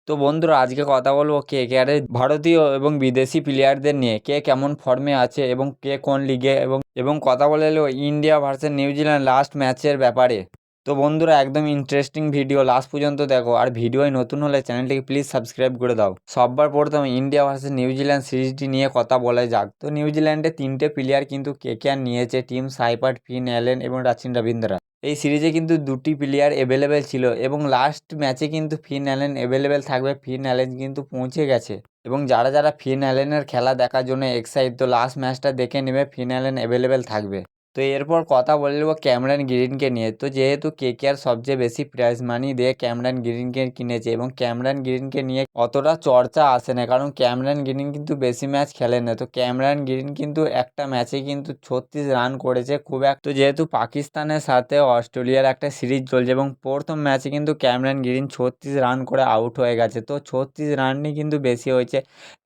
তো বন্ধুরা আজকে কথা বলবো কেকেআরের ভারতীয় এবং বিদেশি প্লেয়ারদের নিয়ে কে কেমন ফর্মে আছে এবং কে কোন লিগে এবং কথা বলে এলো ইন্ডিয়া ভার্সেস নিউজিল্যান্ড লাস্ট ম্যাচের ব্যাপারে। তো বন্ধুরা একদম ইন্টারেস্টিং ভিডিও, লাস্ট পর্যন্ত দেখো। আর ভিডিওয় নতুন হলে চ্যানেলটিকে প্লিজ সাবস্ক্রাইব করে দাও। সবার প্রথমে ইন্ডিয়া ভার্সেস নিউজিল্যান্ড সিরিজটি নিয়ে কথা বলা যাক। তো নিউজিল্যান্ডে তিনটে প্লেয়ার কিন্তু কেকেআর নিয়েছে, টিম সাইপার্ট, ফিন অ্যালেন এবং রাচিন রবীন্দ্রা। এই সিরিজে কিন্তু দুটি প্লেয়ার অ্যাভেলেবেল ছিল এবং লাস্ট ম্যাচে কিন্তু ফিন অ্যালেন অ্যাভেলেবেল থাকবে। ফিন অ্যালেন কিন্তু পৌঁছে গেছে এবং যারা যারা ফিন অ্যালেনের খেলা দেখার জন্য এক্সাইট, তো লাস্ট ম্যাচটা দেখে নেবে, ফিন অ্যালেন অ্যাভেলেবেল থাকবে। তো এরপর কথা বলে নেব ক্যামেরন গ্রিনকে নিয়ে। তো যেহেতু কেকেআর সবচেয়ে বেশি প্রাইজ মানি দিয়ে ক্যামেরন গ্রিনকে কিনেছে এবং ক্যামেরন গ্রিনকে নিয়ে অতটা চর্চা আসে না, কারণ ক্যামেরন গ্রিন কিন্তু বেশি ম্যাচ খেলে না। তো ক্যামেরন গ্রিন কিন্তু একটা ম্যাচে কিন্তু 36 রান করেছে, খুব একটা। তো যেহেতু পাকিস্তানের সাথে অস্ট্রেলিয়ার একটা সিরিজ চলছে এবং প্রথম ম্যাচে কিন্তু ক্যামেরন গ্রিন 36 রান করে আউট হয়ে গেছে। তো 36 রানই কিন্তু বেশি হয়েছে,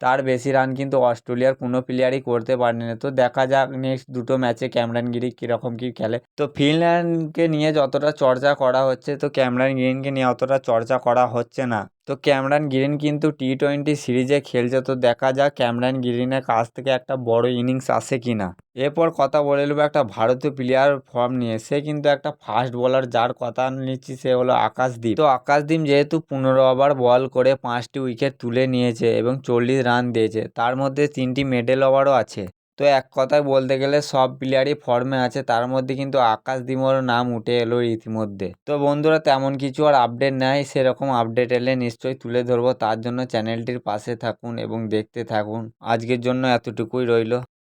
তার বেশি রান কিন্তু অস্ট্রেলিয়ার কোনো প্লেয়ারই করতে পারেনি। তো দেখা যাক নেক্সট দুটো ম্যাচে ক্যামেরন গ্রিন কীরকম কী খেলে। তো ফিনল্যান্ডকে নিয়ে যতটা চর্চা করা হচ্ছে, তো ক্যামেরন গ্রিনকে নিয়ে অতটা চর্চা করা হচ্ছে না। তো ক্যামেরন গ্রিন কিন্তু টি-20 সিরিজে খেলছে, তো দেখা যাক ক্যামেরন গ্রিনের কাছ থেকে একটা বড় ইনিংস আসে কি না। এরপর কথা বলে নেবো একটা ভারতীয় প্লেয়ার ফর্ম নিয়ে। সে কিন্তু একটা ফাস্ট বোলার, যার কথা নিচ্ছি সে হলো আকাশদীপ। তো আকাশদীপ যেহেতু 15 ওভার বল করে 5টি উইকেট তুলে নিয়েছে এবং 40 রান দিয়েছে, তার মধ্যে 3টি মিডল ওভারও আছে। তো এক কথায় বলতে গেলে সব প্লেয়ারই ফর্মে আছে, তার মধ্যে কিন্তু আকাশদীপেরও নাম উঠে এলো ইতিমধ্যে। তো বন্ধুরা তেমন কিছু আর আপডেট নেই, সেরকম আপডেট এলে নিশ্চয়ই তুলে ধরবো। তার জন্য চ্যানেলটির পাশে থাকুন এবং দেখতে থাকুন। আজকের জন্য এতটুকুই রইল।